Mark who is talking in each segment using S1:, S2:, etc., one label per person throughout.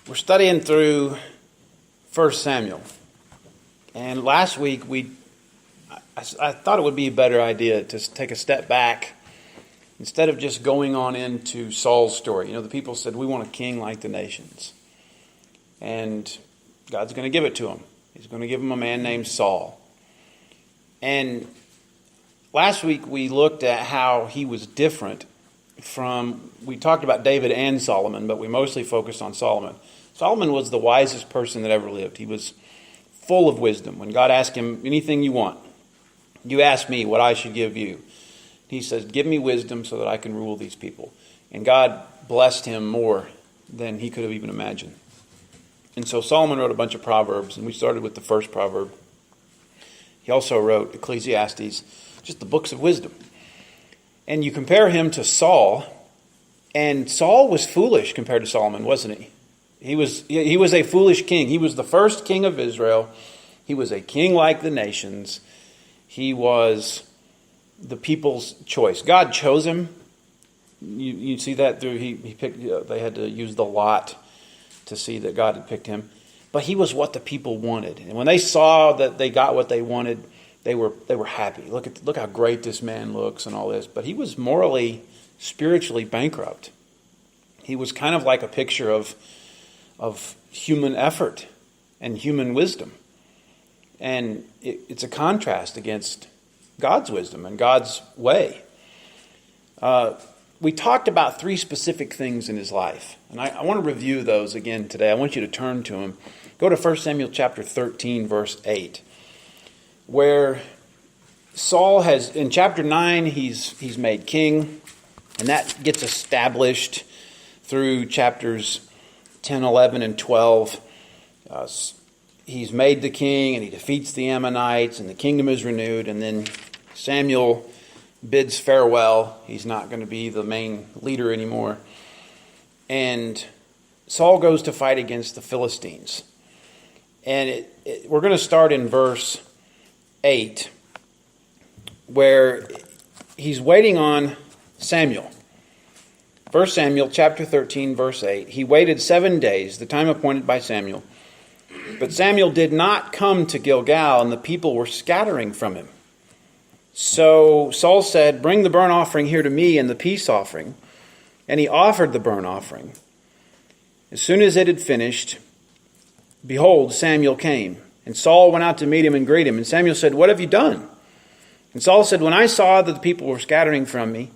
S1: We're studying through 1 Samuel. And last week I thought it would be a better idea to take a step back instead of just going on into Saul's story. You know, the people said, we want a king like the nations. And God's going to give it to him. He's going to give him a man named Saul. And last week we looked at how he was different we talked about David and Solomon, but we mostly focused on Solomon. Solomon was the wisest person that ever lived. He was full of wisdom. When God asked him, anything you want, you ask me what I should give you. He says, give me wisdom so that I can rule these people. And God blessed him more than he could have even imagined. And so Solomon wrote a bunch of Proverbs, and we started with the first proverb. He also wrote Ecclesiastes, just the books of wisdom. And you compare him to Saul, and Saul was foolish compared to Solomon, wasn't he? He was a foolish king. He was the first king of Israel. He was a king like the nations. He was the people's choice. God chose him. You see that through he picked. They had to use the lot to see that God had picked him. But he was what the people wanted, and when they saw that they got what they wanted, they were happy. Look how great this man looks and all this. But he was morally, spiritually bankrupt. He was kind of like a picture of human effort and human wisdom. And it's a contrast against God's wisdom and God's way. We talked about 3 specific things in his life. And I want to review those again today. I want you to turn to them. Go to 1 Samuel chapter 13, verse 8. Where Saul has, in chapter 9, he's made king. And that gets established through chapters 10, 11, and 12. He's made the king, and he defeats the Ammonites, and the kingdom is renewed. And then Samuel bids farewell. He's not going to be the main leader anymore. And Saul goes to fight against the Philistines. And we're going to start in verse 8, where he's waiting on Samuel. 1 Samuel chapter 13, verse 8. He waited 7 days, the time appointed by Samuel. But Samuel did not come to Gilgal, and the people were scattering from him. So Saul said, bring the burnt offering here to me and the peace offering. And he offered the burnt offering. As soon as it had finished, behold, Samuel came. And Saul went out to meet him and greet him. And Samuel said, what have you done? And Saul said, when I saw that the people were scattering from me,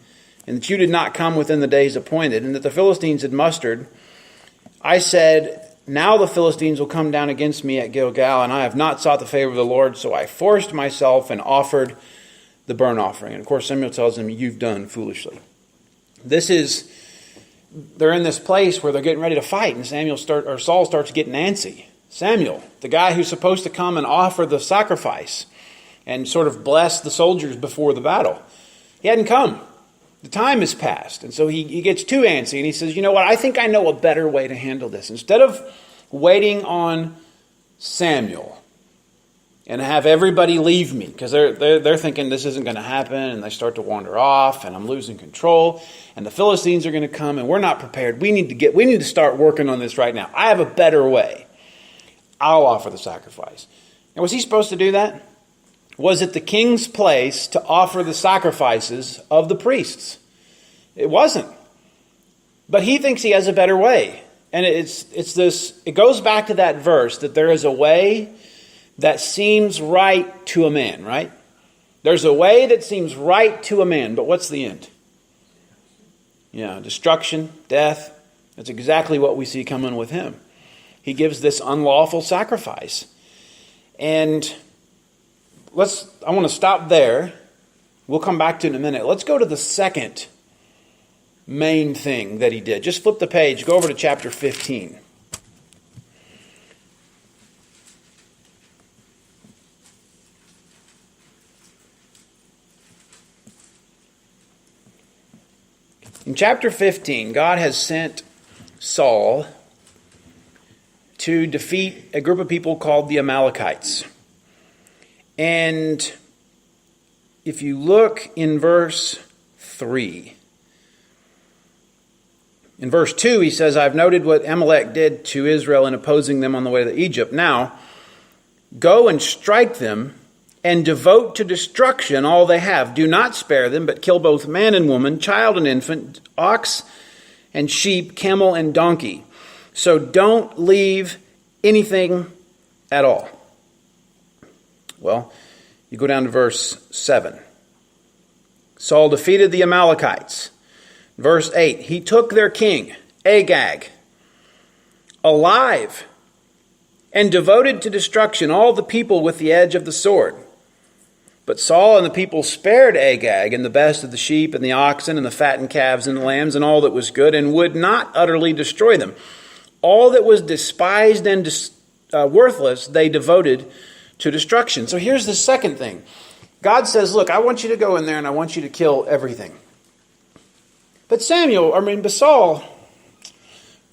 S1: and that you did not come within the days appointed, and that the Philistines had mustered, I said, now the Philistines will come down against me at Gilgal, and I have not sought the favor of the Lord, so I forced myself and offered the burnt offering. And of course Samuel tells him, you've done foolishly. They're in this place where they're getting ready to fight, and Saul starts getting antsy. Samuel, the guy who's supposed to come and offer the sacrifice and sort of bless the soldiers before the battle, he hadn't come. The time has passed. And so he gets too antsy, and he says, you know what, I think I know a better way to handle this. Instead of waiting on Samuel and have everybody leave me, because they're thinking this isn't going to happen, and they start to wander off, and I'm losing control, and the Philistines are going to come, and we're not prepared. We need to start working on this right now. I have a better way. I'll offer the sacrifice. And was he supposed to do that? Was it the king's place to offer the sacrifices of the priests? It wasn't. But he thinks he has a better way. And it goes back to that verse that there is a way that seems right to a man, right? There's a way that seems right to a man, but what's the end? Yeah, destruction, death. That's exactly what we see coming with him. He gives this unlawful sacrifice. And I want to stop there. We'll come back to it in a minute. Let's go to the second main thing that he did. Just flip the page. Go over to chapter 15. In chapter 15, God has sent Saul to defeat a group of people called the Amalekites. And if you look in verse 3, In verse 2, he says, I've noted what Amalek did to Israel in opposing them on the way to Egypt. Now, go and strike them and devote to destruction all they have. Do not spare them, but kill both man and woman, child and infant, ox and sheep, camel and donkey. So don't leave anything at all. Well, you go down to verse 7. Saul defeated the Amalekites. Verse 8, he took their king, Agag, alive, and devoted to destruction all the people with the edge of the sword. But Saul and the people spared Agag and the best of the sheep and the oxen and the fattened calves and the lambs and all that was good, and would not utterly destroy them. All that was despised and worthless they devoted to destruction. So here's the second thing. God says, look, I want you to go in there and I want you to kill everything. But Saul,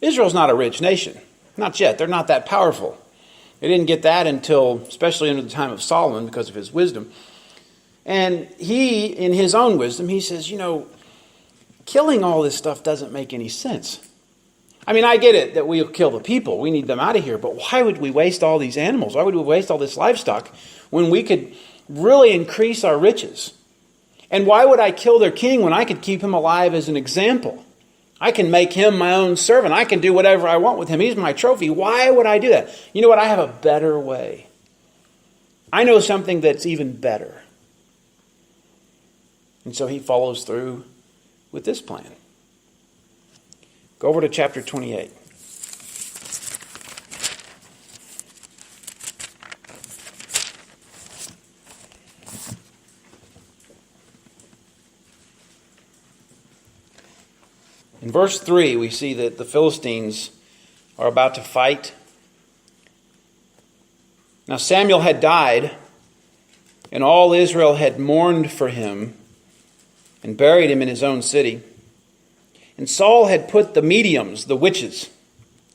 S1: Israel's not a rich nation. Not yet. They're not that powerful. They didn't get that until, especially under the time of Solomon, because of his wisdom. And he, in his own wisdom, he says, killing all this stuff doesn't make any sense. I mean, I get it that we'll kill the people. We need them out of here. But why would we waste all these animals? Why would we waste all this livestock when we could really increase our riches? And why would I kill their king when I could keep him alive as an example? I can make him my own servant. I can do whatever I want with him. He's my trophy. Why would I do that? You know what? I have a better way. I know something that's even better. And so he follows through with this plan. Go over to chapter 28. In verse 3, we see that the Philistines are about to fight. Now Samuel had died, and all Israel had mourned for him and buried him in his own city. And Saul had put the mediums, the witches,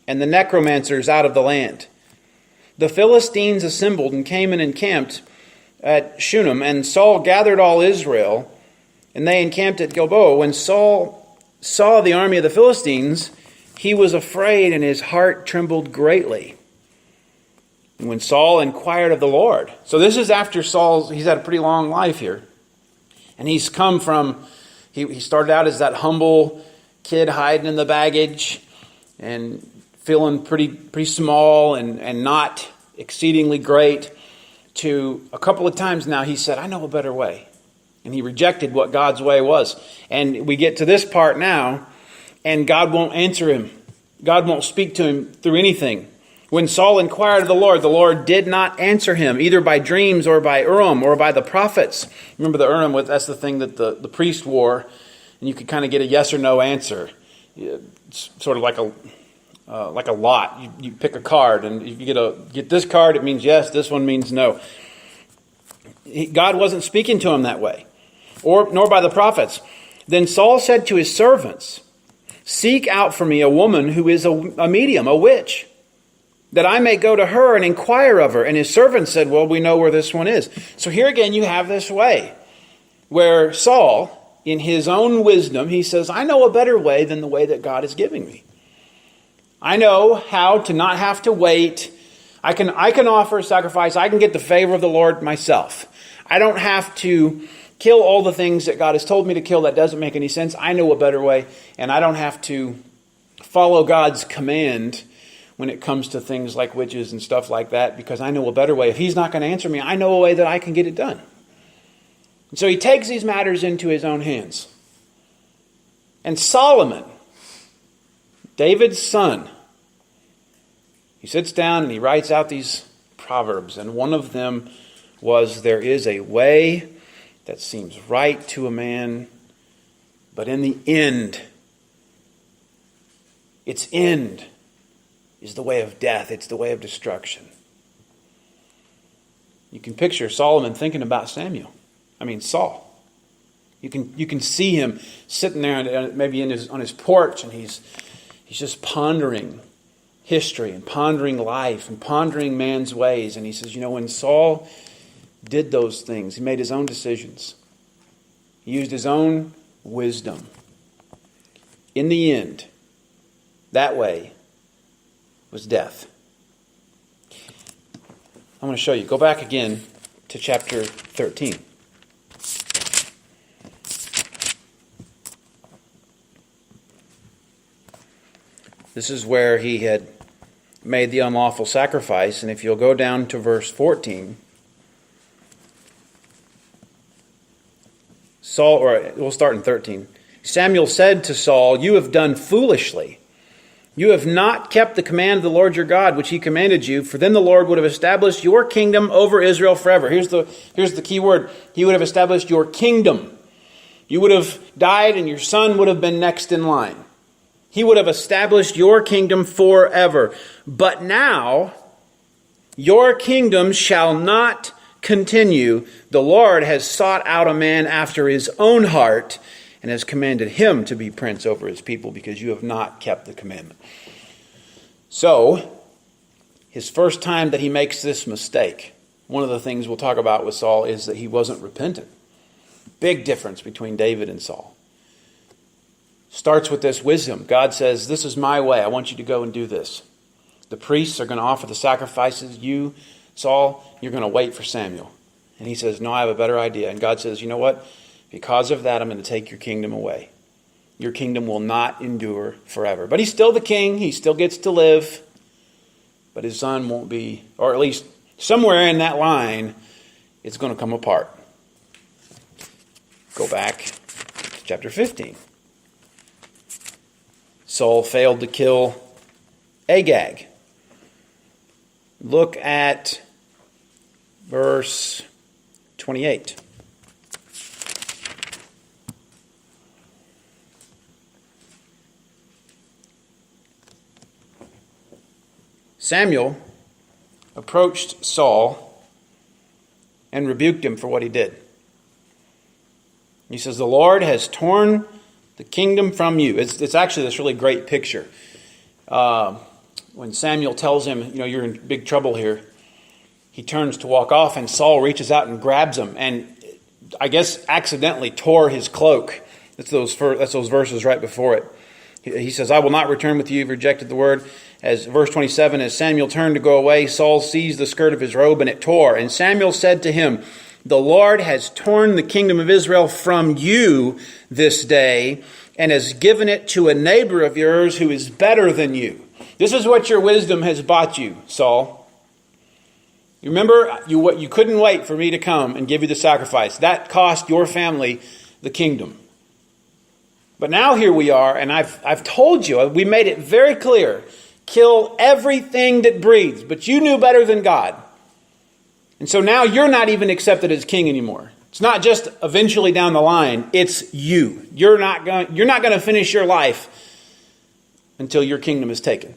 S1: and the necromancers out of the land. The Philistines assembled and came and encamped at Shunem, and Saul gathered all Israel, and they encamped at Gilboa. When Saul saw the army of the Philistines, he was afraid, and his heart trembled greatly. And when Saul inquired of the Lord, so this is after he's had a pretty long life here, and he's come from, he started out as that humble kid hiding in the baggage and feeling pretty small and not exceedingly great, to a couple of times now he said, I know a better way. And he rejected what God's way was. And we get to this part now, and God won't answer him. God won't speak to him through anything. When Saul inquired of the Lord did not answer him, either by dreams or by Urim or by the prophets. Remember the Urim, that's the thing that the priest wore, and you could kind of get a yes or no answer. It's sort of like a lot. You pick a card, and if you get this card, it means yes, this one means no. God wasn't speaking to him that way, nor by the prophets. Then Saul said to his servants, seek out for me a woman who is a medium, a witch, that I may go to her and inquire of her. And his servants said, well, we know where this one is. So here again you have this way, where Saul, in his own wisdom, he says, I know a better way than the way that God is giving me. I know how to not have to wait. I can offer a sacrifice. I can get the favor of the Lord myself. I don't have to kill all the things that God has told me to kill. That doesn't make any sense. I know a better way, and I don't have to follow God's command when it comes to things like witches and stuff like that, because I know a better way. If he's not going to answer me, I know a way that I can get it done. And so he takes these matters into his own hands. And Solomon, David's son, he sits down and he writes out these proverbs. And one of them was, there is a way that seems right to a man, but in the end, its end is the way of death. It's the way of destruction. You can picture Solomon thinking about Saul. You can see him sitting there, maybe on his porch, and he's just pondering history and pondering life and pondering man's ways. And he says, when Saul did those things, he made his own decisions. He used his own wisdom. In the end, that way was death. I'm going to show you. Go back again to chapter 13. This is where he had made the unlawful sacrifice. And if you'll go down to verse 14, we'll start in 13. Samuel said to Saul, "You have done foolishly. You have not kept the command of the Lord your God, which he commanded you, for then the Lord would have established your kingdom over Israel forever." Here's the key word. He would have established your kingdom. You would have died and your son would have been next in line. He would have established your kingdom forever. But now, your kingdom shall not continue. The Lord has sought out a man after his own heart and has commanded him to be prince over his people because you have not kept the commandment. So, his first time that he makes this mistake, one of the things we'll talk about with Saul is that he wasn't repentant. Big difference between David and Saul. Starts with this wisdom. God says, "This is my way. I want you to go and do this." The priests are going to offer the sacrifices. You, Saul, you're going to wait for Samuel. And he says, "No, I have a better idea." And God says, "You know what? Because of that, I'm going to take your kingdom away. Your kingdom will not endure forever." But he's still the king. He still gets to live. But his son won't be, or at least somewhere in that line, it's going to come apart. Go back to chapter 15. Saul failed to kill Agag. Look at verse 28. Samuel approached Saul and rebuked him for what he did. He says, "The Lord has torn the kingdom from you." It's actually this really great picture. When Samuel tells him, "You're in big trouble here," he turns to walk off, and Saul reaches out and grabs him, and I guess accidentally tore his cloak. That's those verses right before it. He says, "I will not return with you. You've rejected the word." As verse 27, as Samuel turned to go away, Saul seized the skirt of his robe, and it tore. And Samuel said to him, "The Lord has torn the kingdom of Israel from you this day, and has given it to a neighbor of yours who is better than you." This is what your wisdom has bought you, Saul. You remember, you couldn't wait for me to come and give you the sacrifice. That cost your family the kingdom. But now here we are, and I've told you, we made it very clear, kill everything that breathes. But you knew better than God. And so now you're not even accepted as king anymore. It's not just eventually down the line, it's you. You're not going to finish your life until your kingdom is taken.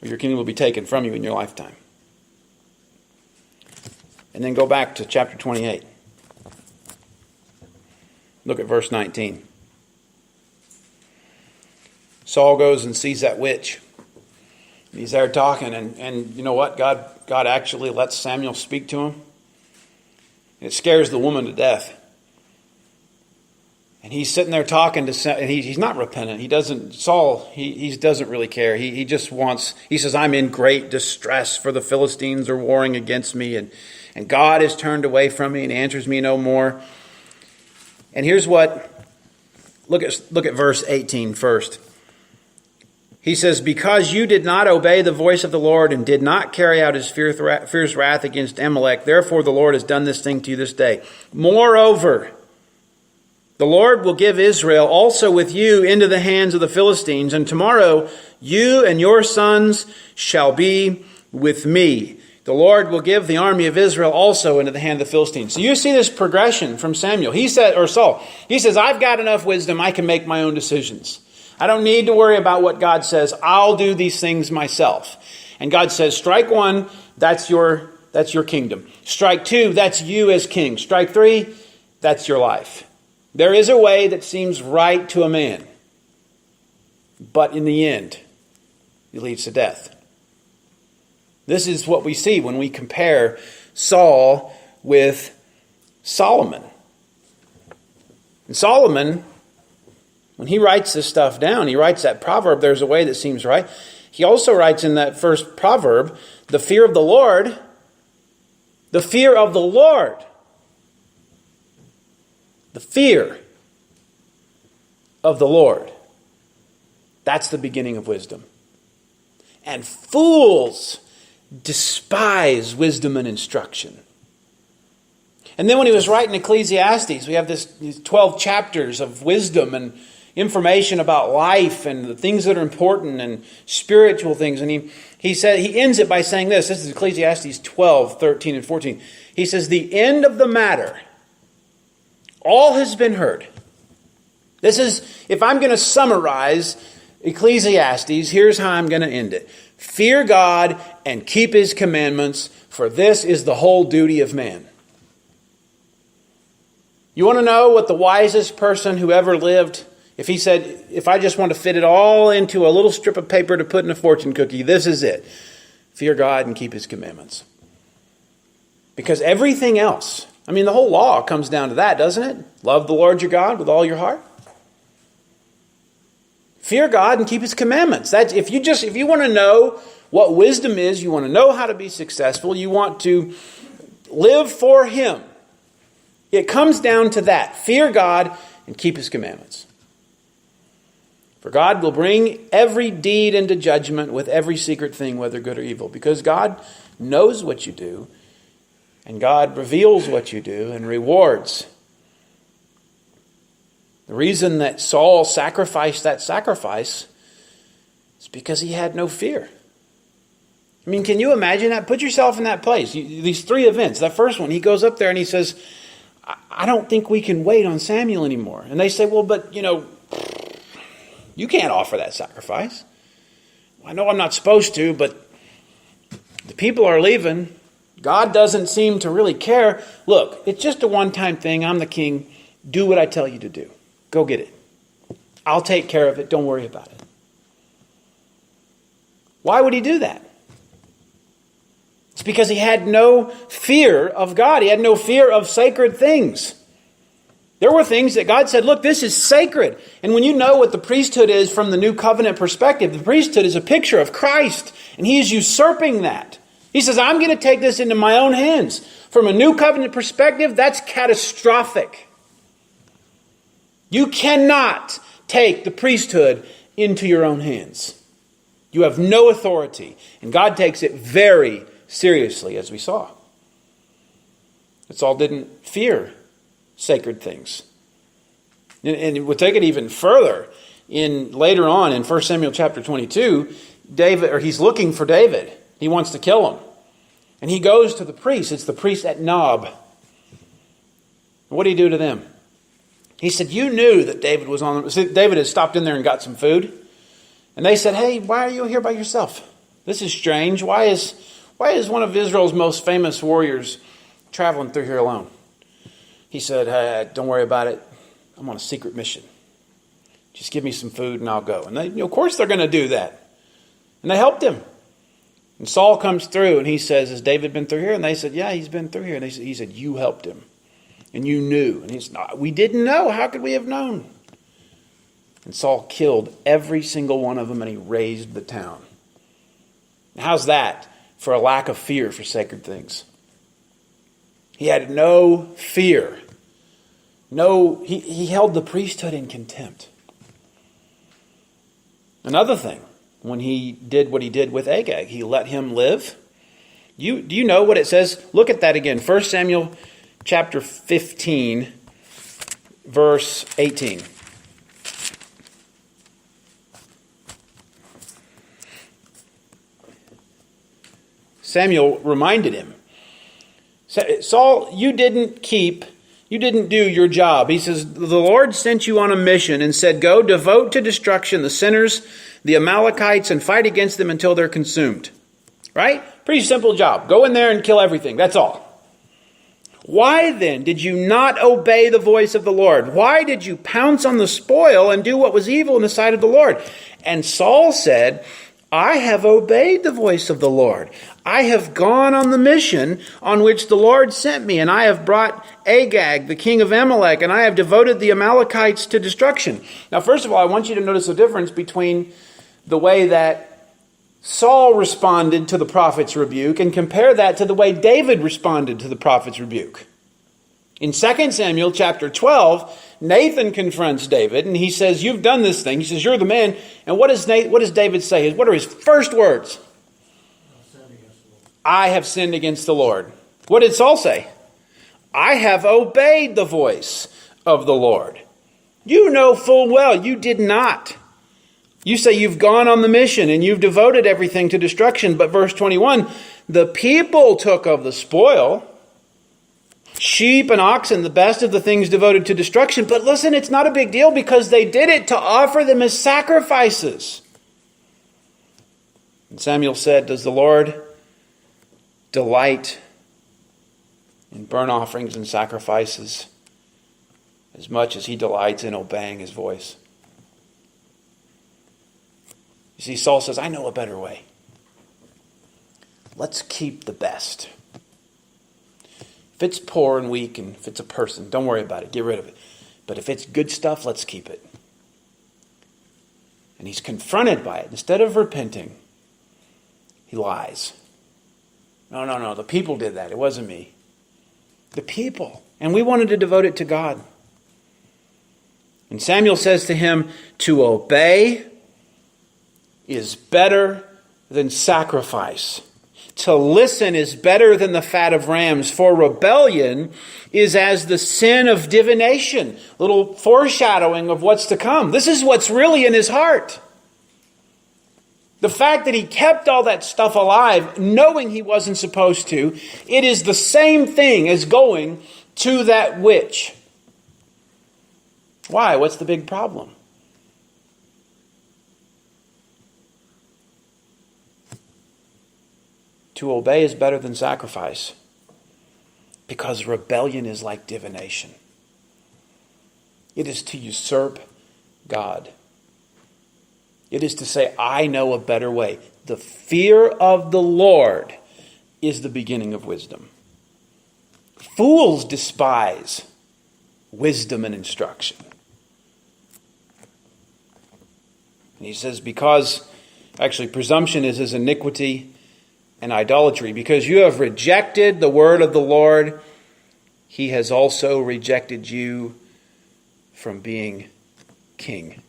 S1: Or your kingdom will be taken from you in your lifetime. And then go back to chapter 28. Look at verse 19. Saul goes and sees that witch. He's there talking, and you know what? God actually lets Samuel speak to him. It scares the woman to death. And he's sitting there talking to Samuel, and he's not repentant. He doesn't really care. He just wants, he says, "I'm in great distress, for the Philistines are warring against me, and God has turned away from me and answers me no more." And here's what, look at verse 18 first. He says, "Because you did not obey the voice of the Lord and did not carry out his fierce wrath against Amalek, therefore the Lord has done this thing to you this day. Moreover, the Lord will give Israel also with you into the hands of the Philistines, and tomorrow you and your sons shall be with me. The Lord will give the army of Israel also into the hand of the Philistines." So you see this progression from Saul. He says, "I've got enough wisdom, I can make my own decisions. I don't need to worry about what God says. I'll do these things myself." And God says, "Strike one, that's your kingdom. Strike two, that's you as king. Strike three, that's your life." There is a way that seems right to a man, but in the end, it leads to death. This is what we see when we compare Saul with Solomon. And Solomon When he writes this stuff down, he writes that proverb, there's a way that seems right. He also writes in that first proverb, the fear of the Lord, the fear of the Lord. The fear of the Lord. That's the beginning of wisdom. And fools despise wisdom and instruction. And then when he was writing Ecclesiastes, we have these 12 chapters of wisdom and information about life and the things that are important and spiritual things. And he ends it by saying this. This is Ecclesiastes 12, 13, and 14. He says, the end of the matter, all has been heard. This is, if I'm going to summarize Ecclesiastes, here's how I'm going to end it. Fear God and keep His commandments, for this is the whole duty of man. You want to know what the wisest person who ever lived, if he said, if I just want to fit it all into a little strip of paper to put in a fortune cookie, this is it. Fear God and keep His commandments. Because everything else, I mean, the whole law comes down to that, doesn't it? Love the Lord your God with all your heart. Fear God and keep His commandments. That's if you want to know what wisdom is, you want to know how to be successful, you want to live for Him. It comes down to that. Fear God and keep His commandments. For God will bring every deed into judgment with every secret thing, whether good or evil. Because God knows what you do, and God reveals what you do and rewards. The reason that Saul sacrificed that sacrifice is because he had no fear. I mean, can you imagine that? Put yourself in that place. These three events. That first one, he goes up there and he says, I don't think we can wait on Samuel anymore. And they say, well, but, you can't offer that sacrifice. Well, I know I'm not supposed to, but the people are leaving. God doesn't seem to really care. Look, it's just a one-time thing. I'm the king. Do what I tell you to do. Go get it. I'll take care of it. Don't worry about it. Why would he do that? It's because he had no fear of God. He had no fear of sacred things. There were things that God said, look, this is sacred. And when you know what the priesthood is from the new covenant perspective, the priesthood is a picture of Christ. And he is usurping that. He says, I'm going to take this into my own hands. From a new covenant perspective, that's catastrophic. You cannot take the priesthood into your own hands. You have no authority. And God takes it very seriously, as we saw. Saul didn't fear sacred things. And we'll take it even further. Later on in 1 Samuel chapter 22, he's looking for David. He wants to kill him. And he goes to the priest. It's the priest at Nob. What did he do to them? He said, you knew that David was on. David had stopped in there and got some food. And they said, hey, why are you here by yourself? This is strange. Why is one of Israel's most famous warriors traveling through here alone? He said, hey, don't worry about it. I'm on a secret mission. Just give me some food and I'll go. And of course they're going to do that. And they helped him. And Saul comes through and he says, has David been through here? And they said, yeah, he's been through here. And he said, you helped him. And you knew. And he said, no, we didn't know. How could we have known? And Saul killed every single one of them and he razed the town. How's that for a lack of fear for sacred things? He had no fear. He held the priesthood in contempt. Another thing, when he did what he did with Agag, he let him live. Do you know what it says? Look at that again. 1 Samuel chapter 15, verse 18. Samuel reminded him, Saul, you didn't do your job. He says, the Lord sent you on a mission and said, go devote to destruction the sinners, the Amalekites, and fight against them until they're consumed. Right? Pretty simple job. Go in there and kill everything. That's all. Why then did you not obey the voice of the Lord? Why did you pounce on the spoil and do what was evil in the sight of the Lord? And Saul said, I have obeyed the voice of the Lord. I have gone on the mission on which the Lord sent me, and I have brought Agag, the king of Amalek, and I have devoted the Amalekites to destruction. Now, first of all, I want you to notice the difference between the way that Saul responded to the prophet's rebuke and compare that to the way David responded to the prophet's rebuke. In 2 Samuel chapter 12, Nathan confronts David and he says, you've done this thing. He says, you're the man. And what does David say? What are his first words? I have sinned against the Lord. What did Saul say? I have obeyed the voice of the Lord. You know full well you did not. You say you've gone on the mission and you've devoted everything to destruction. But verse 21, the people took of the spoil, sheep and oxen, the best of the things devoted to destruction. But listen, it's not a big deal because they did it to offer them as sacrifices. And Samuel said, does the Lord delight in burnt offerings and sacrifices as much as he delights in obeying his voice? You see, Saul says, I know a better way. Let's keep the best. If it's poor and weak and if it's a person, don't worry about it. Get rid of it. But if it's good stuff, let's keep it. And he's confronted by it. Instead of repenting, he lies. No. The people did that. It wasn't me. The people. And we wanted to devote it to God. And Samuel says to him, to obey is better than sacrifice. To listen is better than the fat of rams, for rebellion is as the sin of divination. A little foreshadowing of what's to come. This is what's really in his heart. The fact that he kept all that stuff alive, knowing he wasn't supposed to, it is the same thing as going to that witch. Why? What's the big problem? To obey is better than sacrifice because rebellion is like divination. It is to usurp God. It is to say, I know a better way. The fear of the Lord is the beginning of wisdom. Fools despise wisdom and instruction. And he says, because, actually, presumption is his iniquity and idolatry. Because you have rejected the word of the Lord, he has also rejected you from being king.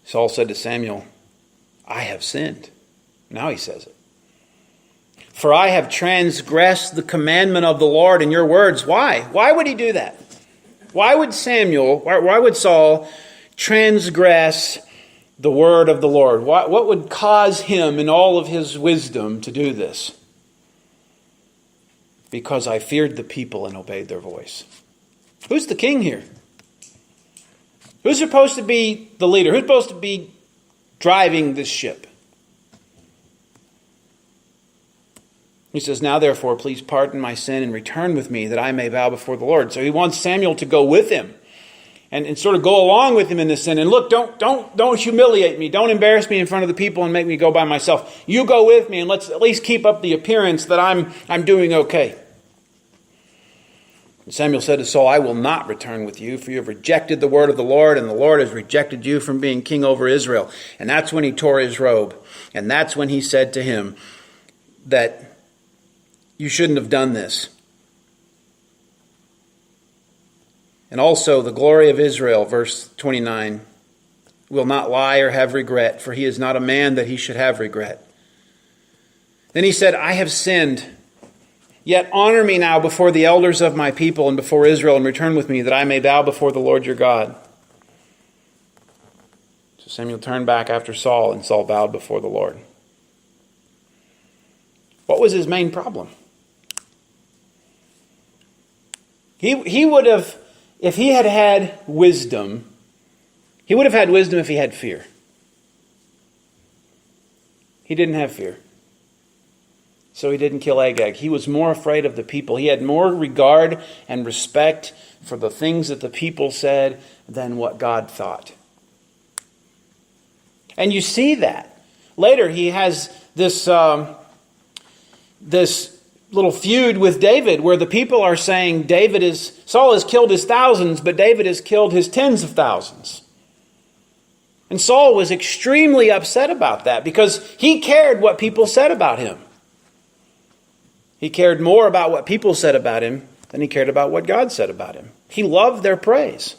S1: Saul said to Samuel, I have sinned. Now he says it. For I have transgressed the commandment of the Lord in your words. Why? Why would he do that? Why would Saul transgress the word of the Lord? What would cause him in all of his wisdom to do this? Because I feared the people and obeyed their voice. Who's the king here? Who's supposed to be the leader? Who's supposed to be driving this ship? He says, now therefore, please pardon my sin and return with me that I may bow before the Lord. So he wants Samuel to go with him and sort of go along with him in this sin. And look, don't humiliate me. Don't embarrass me in front of the people and make me go by myself. You go with me and let's at least keep up the appearance that I'm doing okay. And Samuel said to Saul, I will not return with you, for you have rejected the word of the Lord, and the Lord has rejected you from being king over Israel. And that's when he tore his robe. And that's when he said to him that you shouldn't have done this. And also the glory of Israel, verse 29, will not lie or have regret, for he is not a man that he should have regret. Then he said, I have sinned. Yet honor me now before the elders of my people and before Israel, and return with me that I may bow before the Lord your God. So Samuel turned back after Saul, and Saul bowed before the Lord. What was his main problem? He would have, if he had had wisdom, he would have had wisdom if he had fear. He didn't have fear. So he didn't kill Agag. He was more afraid of the people. He had more regard and respect for the things that the people said than what God thought. And you see that. Later, he has this little feud with David where the people are saying Saul has killed his thousands, but David has killed his tens of thousands. And Saul was extremely upset about that because he cared what people said about him. He cared more about what people said about him than he cared about what God said about him. He loved their praise.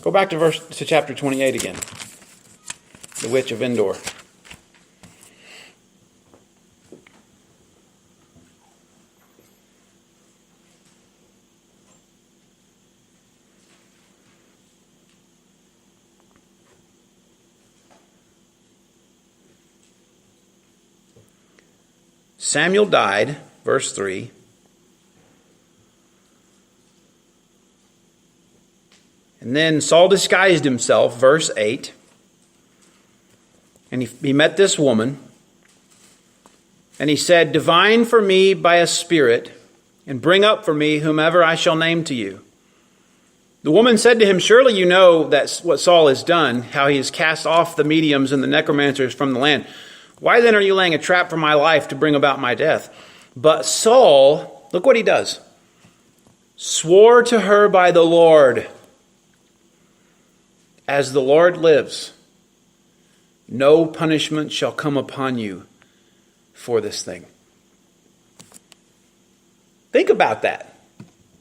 S1: Go back to chapter 28 again. The witch of Endor. Samuel died, verse 3. And then Saul disguised himself, verse 8. And he met this woman. And he said, "Divine for me by a spirit, and bring up for me whomever I shall name to you." The woman said to him, "Surely you know that's what Saul has done, how he has cast off the mediums and the necromancers from the land. Why then are you laying a trap for my life to bring about my death?" But Saul, look what he does, swore to her by the Lord, "As the Lord lives, no punishment shall come upon you for this thing." Think about that.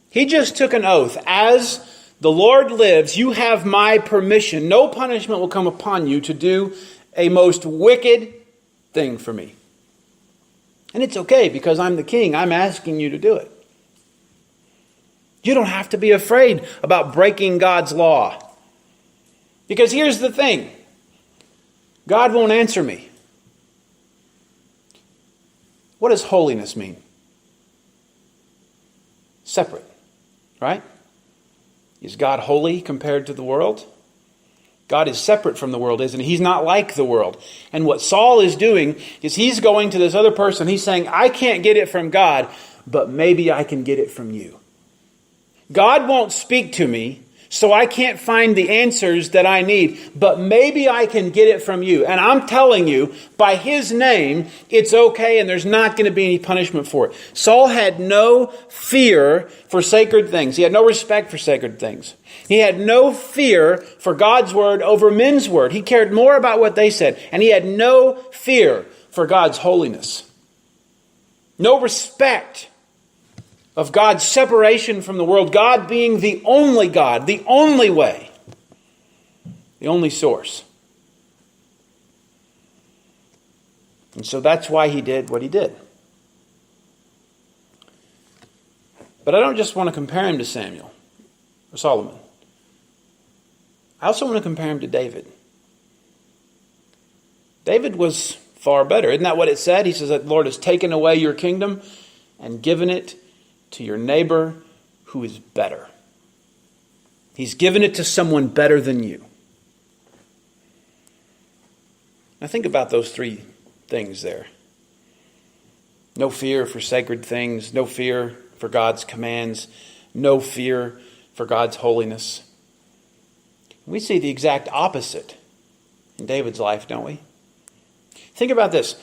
S1: He just took an oath. "As the Lord lives, you have my permission. No punishment will come upon you to do a most wicked thing for me. And it's okay because I'm the king. I'm asking you to do it." You don't have to be afraid about breaking God's law. Because here's the thing. God won't answer me. What does holiness mean? Separate, right? Is God holy compared to the world? God is separate from the world, isn't he? He's not like the world. And what Saul is doing is he's going to this other person. He's saying, "I can't get it from God, but maybe I can get it from you. God won't speak to me, so I can't find the answers that I need, but maybe I can get it from you. And I'm telling you, by his name, it's okay and there's not going to be any punishment for it." Saul had no fear for sacred things. He had no respect for sacred things. He had no fear for God's word over men's word. He cared more about what they said. And he had no fear for God's holiness. No respect of God's separation from the world, God being the only God, the only way, the only source. And so that's why he did what he did. But I don't just want to compare him to Samuel or Solomon. I also want to compare him to David. David was far better. Isn't that what it said? He says that the Lord has taken away your kingdom and given it to your neighbor who is better. He's given it to someone better than you. Now think about those three things there. No fear for sacred things, no fear for God's commands, no fear for God's holiness. We see the exact opposite in David's life, don't we? Think about this.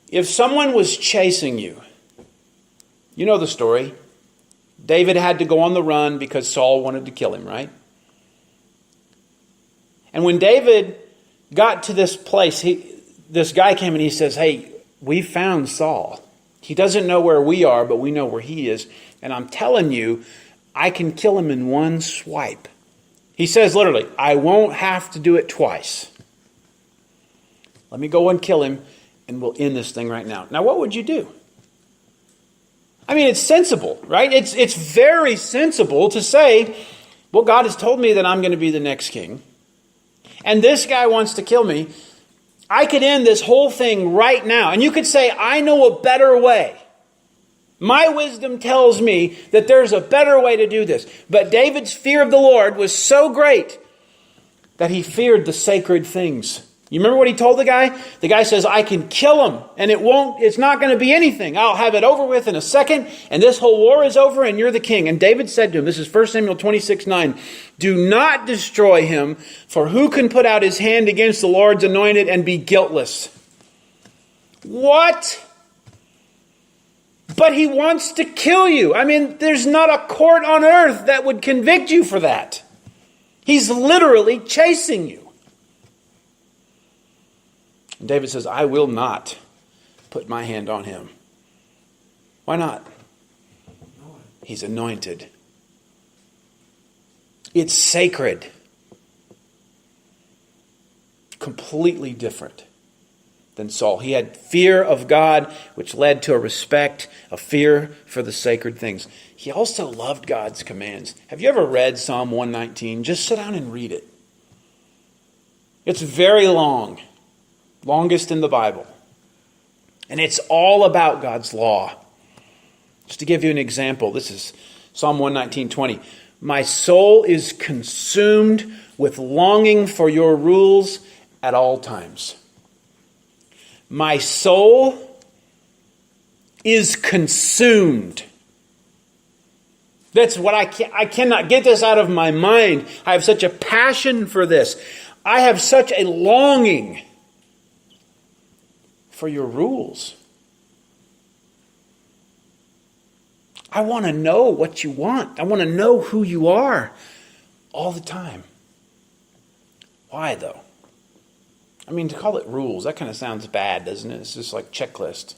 S1: If someone was chasing you, you know the story. David had to go on the run because Saul wanted to kill him, right? And when David got to this place, this guy came and he says, "Hey, we found Saul. He doesn't know where we are, but we know where he is. And I'm telling you, I can kill him in one swipe." He says literally, "I won't have to do it twice. Let me go and kill him and we'll end this thing right now." Now, what would you do? I mean, it's sensible, right? It's very sensible to say, well, God has told me that I'm going to be the next king. And this guy wants to kill me. I could end this whole thing right now. And you could say, I know a better way. My wisdom tells me that there's a better way to do this. But David's fear of the Lord was so great that he feared the sacred things You remember what he told the guy? The guy says, I can kill him, and it's not going to be anything. I'll have it over with in a second, and this whole war is over, and you're the king. And David said to him, this is 1 Samuel 26:9, do not destroy him, for who can put out his hand against the Lord's anointed and be guiltless? What? But he wants to kill you. I mean, there's not a court on earth that would convict you for that. He's literally chasing you. And David says, I will not put my hand on him. Why not? He's anointed. It's sacred. Completely different than Saul. He had fear of God, which led to a respect, a fear for the sacred things. He also loved God's commands. Have you ever read Psalm 119? Just sit down and read it. It's very long. Longest in the Bible. And it's all about God's law. Just to give you an example, this is Psalm 119:20. My soul is consumed with longing for your rules at all times. My soul is consumed. That's what I cannot get this out of my mind. I have such a passion for this. I have such a longing for your rules. I want to know what you want. I want to know who you are all the time. Why, though? I mean, to call it rules, that kind of sounds bad, doesn't it? It's just like checklist.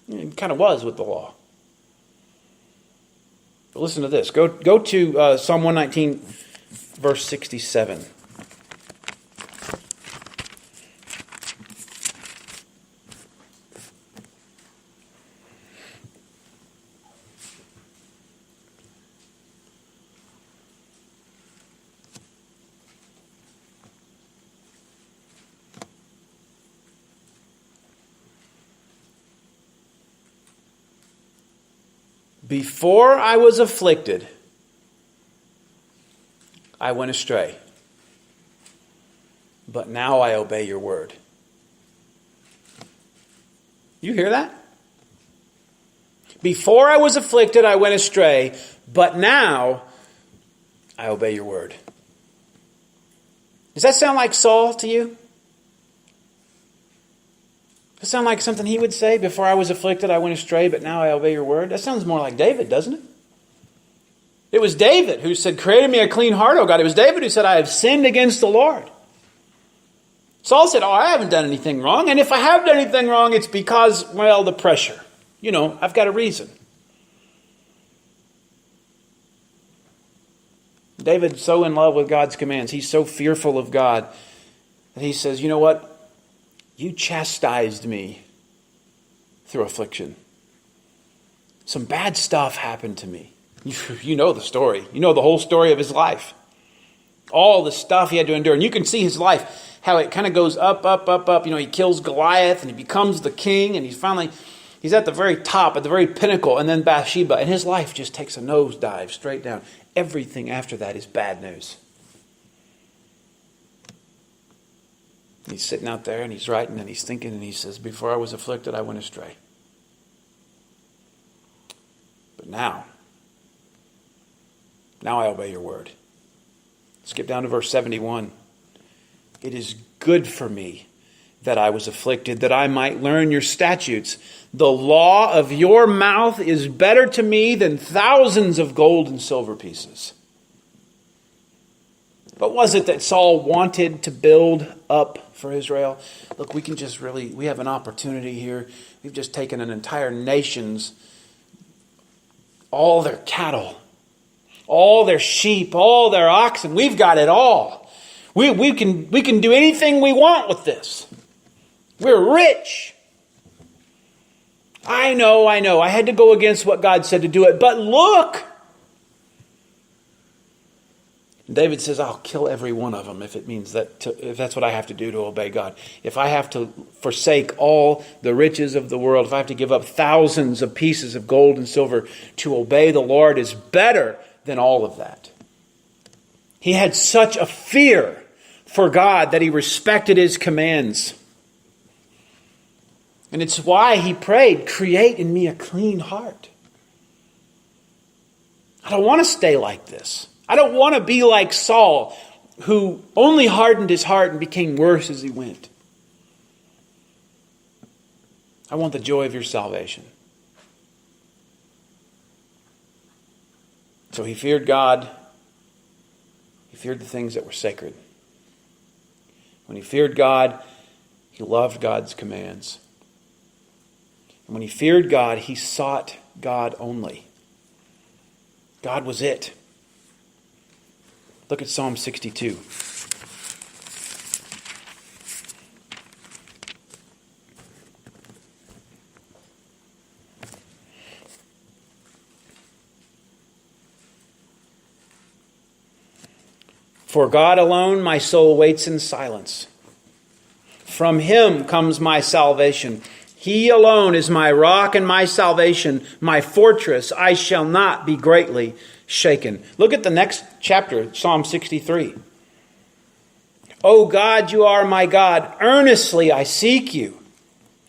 S1: It kind of was with the law. But listen to this. Go to Psalm 119, verse 67. Before I was afflicted, I went astray. But now I obey your word. You hear that? Before I was afflicted, I went astray. But now I obey your word. Does that sound like Saul to you? Does that sound like something he would say? Before I was afflicted, I went astray, but now I obey your word. That sounds more like David, doesn't it? It was David who said, create me a clean heart, O God. It was David who said, I have sinned against the Lord. Saul said, I haven't done anything wrong. And if I have done anything wrong, it's because, well, the pressure. I've got a reason. David's so in love with God's commands. He's so fearful of God that he says, you know what? You chastised me through affliction. Some bad stuff happened to me. You know the story. You know the whole story of his life. All the stuff he had to endure. And you can see his life, how it kind of goes up, up, up, up. He kills Goliath and he becomes the king. And he's at the very top, at the very pinnacle. And then Bathsheba. And his life just takes a nosedive straight down. Everything after that is bad news. He's sitting out there and he's writing and he's thinking and he says, before I was afflicted, I went astray. But now I obey your word. Skip down to verse 71. It is good for me that I was afflicted, that I might learn your statutes. The law of your mouth is better to me than thousands of gold and silver pieces. What was it that Saul wanted to build up for Israel? Look, we have an opportunity here. We've just taken an entire nation's, all their cattle, all their sheep, all their oxen. We've got it all. We can do anything we want with this. We're rich. I know. I had to go against what God said to do it. But look. David says, I'll kill every one of them if it means that, if that's what I have to do to obey God. If I have to forsake all the riches of the world, if I have to give up thousands of pieces of gold and silver to obey the Lord, is better than all of that. He had such a fear for God that he respected his commands. And it's why he prayed, create in me a clean heart. I don't want to stay like this. I don't want to be like Saul, who only hardened his heart and became worse as he went. I want the joy of your salvation. So he feared God. He feared the things that were sacred. When he feared God, he loved God's commands. And when he feared God, he sought God only. God was it. Look at Psalm 62. For God alone my soul waits in silence. From him comes my salvation. He alone is my rock and my salvation, my fortress. I shall not be greatly shaken. Look at the next chapter, Psalm 63. O God, you are my God. Earnestly I seek you.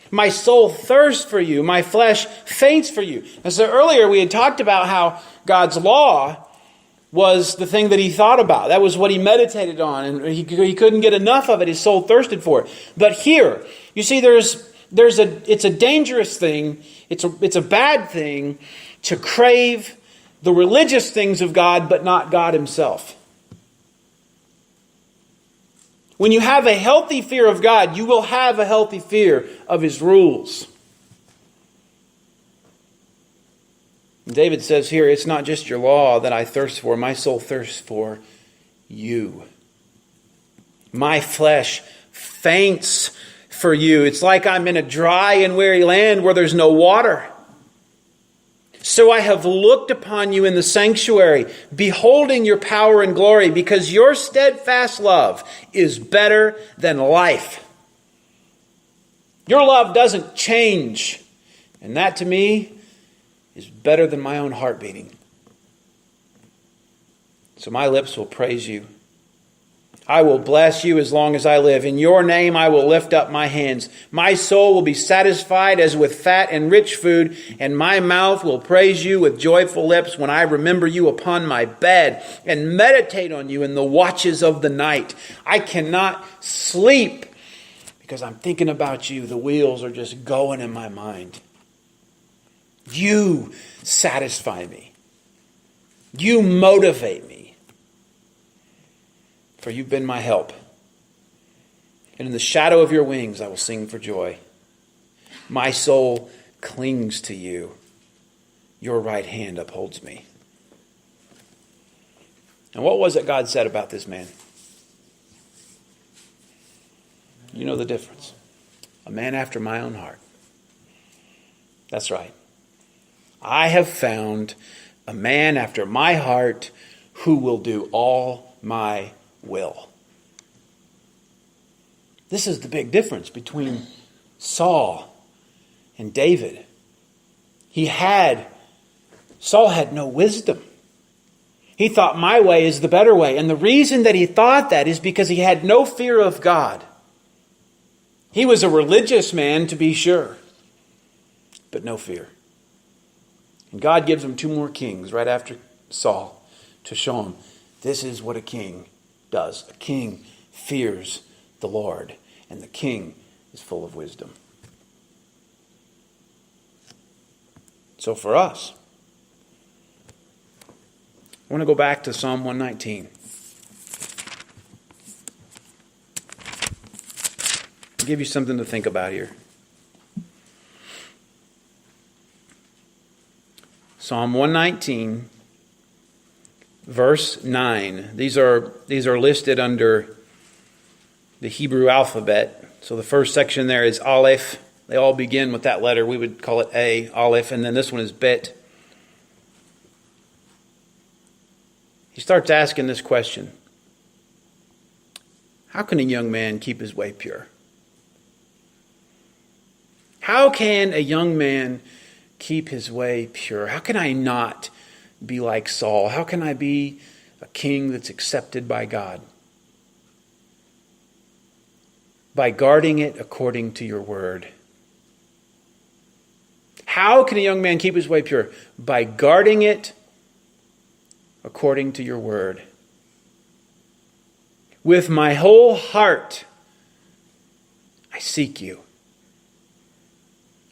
S1: My soul thirsts for you. My flesh faints for you. And so earlier we had talked about how God's law was the thing that he thought about. That was what he meditated on. And he couldn't get enough of it. His soul thirsted for it. But here, you see, it's a dangerous thing. It's a bad thing to crave the religious things of God, but not God himself. When you have a healthy fear of God, you will have a healthy fear of his rules. David says here, it's not just your law that I thirst for. My soul thirsts for you. My flesh faints for you. It's like I'm in a dry and weary land where there's no water. So I have looked upon you in the sanctuary, beholding your power and glory, because your steadfast love is better than life. Your love doesn't change. And that to me is better than my own heart beating. So my lips will praise you. I will bless you as long as I live. In your name I will lift up my hands. My soul will be satisfied as with fat and rich food, and my mouth will praise you with joyful lips when I remember you upon my bed and meditate on you in the watches of the night. I cannot sleep because I'm thinking about you. The wheels are just going in my mind. You satisfy me. You motivate me. For you've been my help. And in the shadow of your wings I will sing for joy. My soul clings to you. Your right hand upholds me. And what was it God said about this man? You know the difference. A man after my own heart. That's right. I have found a man after my heart who will do all my will. This is the big difference between Saul and David. Saul had no wisdom. He thought my way is the better way. And the reason that he thought that is because he had no fear of God. He was a religious man, to be sure, but no fear. And God gives him 2 more kings right after Saul to show him this is what a king does. A king fears the Lord, and the king is full of wisdom. So for us, I want to go back to Psalm 119. I'll give you something to think about here. Psalm 119, verse 9. These are listed under the Hebrew alphabet. So the first section there is Aleph. They all begin with that letter. We would call it A, Aleph, and then this one is Bet. He starts asking this question. How can a young man keep his way pure? How can a young man keep his way pure? How can I not be like Saul? How can I be a king that's accepted by God? By guarding it according to your word. How can a young man keep his way pure? By guarding it according to your word. With my whole heart, I seek you.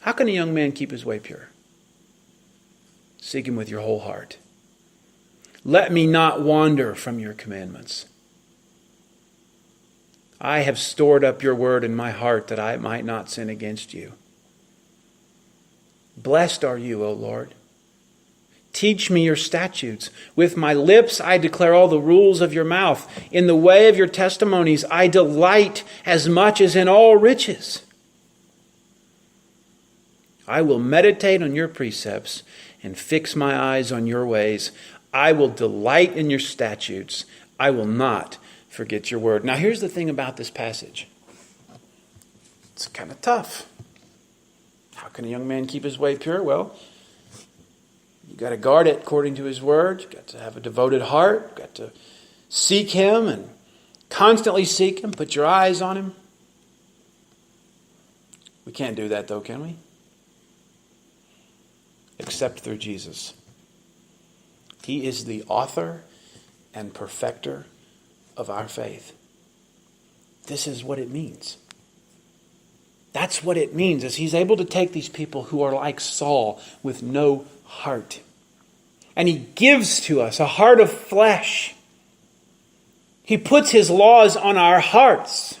S1: How can a young man keep his way pure? Seek him with your whole heart. Let me not wander from your commandments. I have stored up your word in my heart that I might not sin against you. Blessed are you, O Lord. Teach me your statutes. With my lips I declare all the rules of your mouth. In the way of your testimonies I delight as much as in all riches. I will meditate on your precepts and fix my eyes on your ways. I will delight in your statutes. I will not forget your word. Now here's the thing about this passage. It's kind of tough. How can a young man keep his way pure? Well, you got to guard it according to his word. You've got to have a devoted heart. You've got to seek him and constantly seek him. Put your eyes on him. We can't do that though, can we? Except through Jesus. He is the author and perfecter of our faith. This is what it means. That's what it means, is he's able to take these people who are like Saul with no heart. And he gives to us a heart of flesh. He puts his laws on our hearts.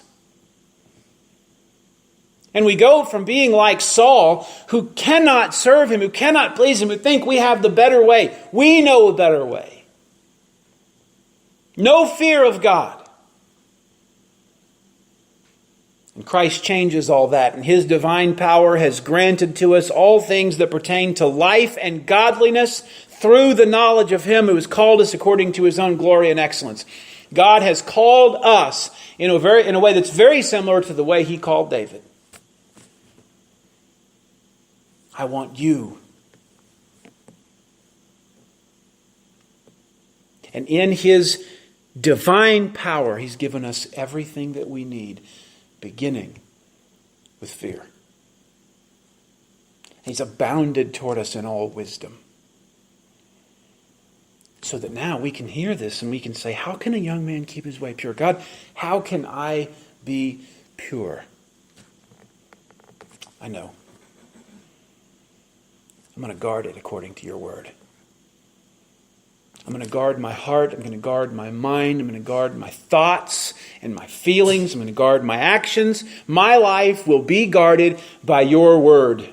S1: And we go from being like Saul, who cannot serve him, who cannot please him, who think we have the better way. We know a better way. No fear of God. And Christ changes all that, and his divine power has granted to us all things that pertain to life and godliness through the knowledge of him who has called us according to his own glory and excellence. God has called us in a way that's very similar to the way he called David. I want you. And in his divine power, he's given us everything that we need, beginning with fear. He's abounded toward us in all wisdom. So that now we can hear this and we can say, how can a young man keep his way pure? God, how can I be pure? I know. I'm going to guard it according to your word. I'm going to guard my heart. I'm going to guard my mind. I'm going to guard my thoughts and my feelings. I'm going to guard my actions. My life will be guarded by your word.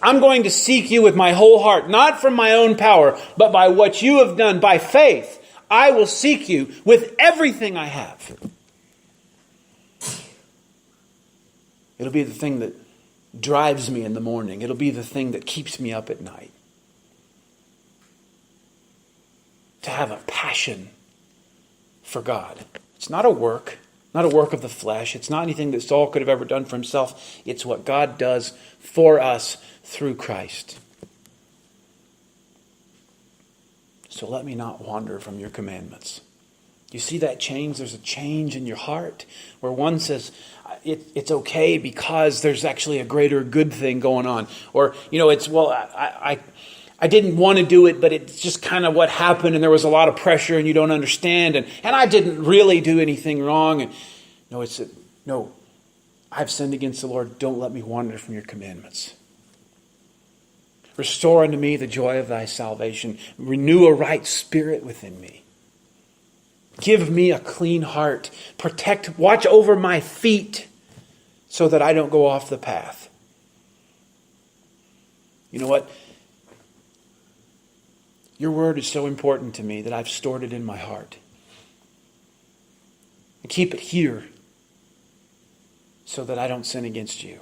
S1: I'm going to seek you with my whole heart, not from my own power, but by what you have done. By faith, I will seek you with everything I have. It'll be the thing that drives me in the morning. It'll be the thing that keeps me up at night. To have a passion for God. It's not a work of the flesh. It's not anything that Saul could have ever done for himself. It's what God does for us through Christ. So let me not wander from your commandments. You see that change? There's a change in your heart where one says, it's okay because there's actually a greater good thing going on. Or, it's, I didn't want to do it, but it's just kind of what happened and there was a lot of pressure and you don't understand. And I didn't really do anything wrong. And no, I've sinned against the Lord. Don't let me wander from your commandments. Restore unto me the joy of thy salvation. Renew a right spirit within me. Give me a clean heart. Watch over my feet so that I don't go off the path. You know what? Your word is so important to me that I've stored it in my heart. I keep it here so that I don't sin against you.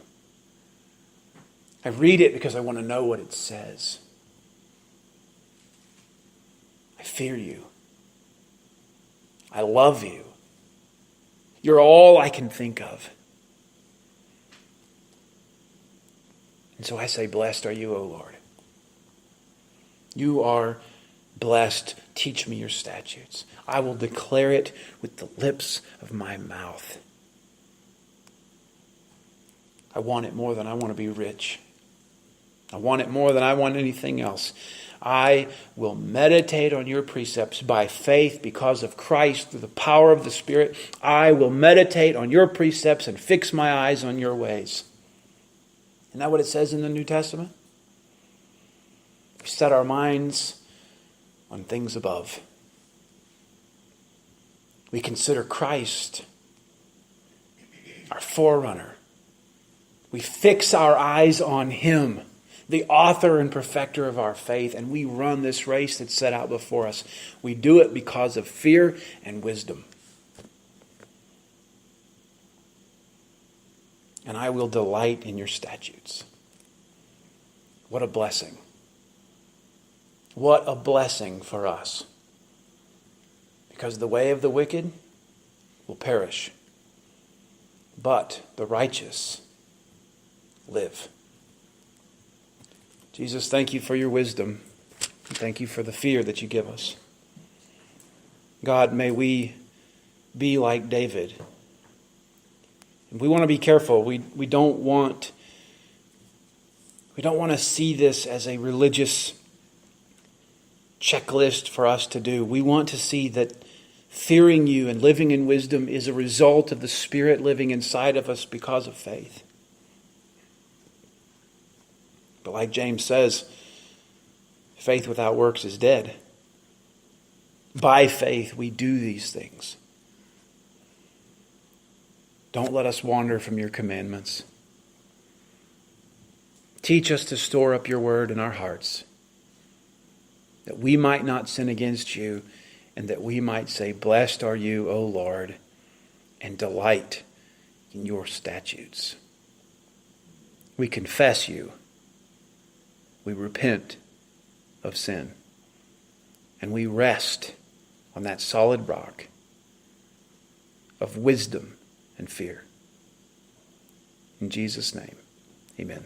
S1: I read it because I want to know what it says. I fear you. I love you. You're all I can think of. And so I say, blessed are you, O Lord. You are blessed, teach me your statutes. I will declare it with the lips of my mouth. I want it more than I want to be rich. I want it more than I want anything else. I will meditate on your precepts by faith because of Christ through the power of the Spirit. I will meditate on your precepts and fix my eyes on your ways. Isn't that what it says in the New Testament? We set our minds on things above. We consider Christ our forerunner. We fix our eyes on Him, the author and perfecter of our faith, and we run this race that's set out before us. We do it because of fear and wisdom. And I will delight in your statutes. What a blessing. What a blessing for us. Because the way of the wicked will perish, but the righteous live. Jesus, thank you for your wisdom. And thank you for the fear that you give us. God, may we be like David. We want to be careful. We don't want to see this as a religious checklist for us to do. We want to see that fearing you and living in wisdom is a result of the Spirit living inside of us because of faith. But like James says, faith without works is dead. By faith we do these things. Don't let us wander from your commandments. Teach us to store up your word in our hearts, that we might not sin against you, and that we might say, blessed are you, O Lord, and delight in your statutes. We confess you. We repent of sin. And we rest on that solid rock of wisdom and fear. In Jesus' name, amen.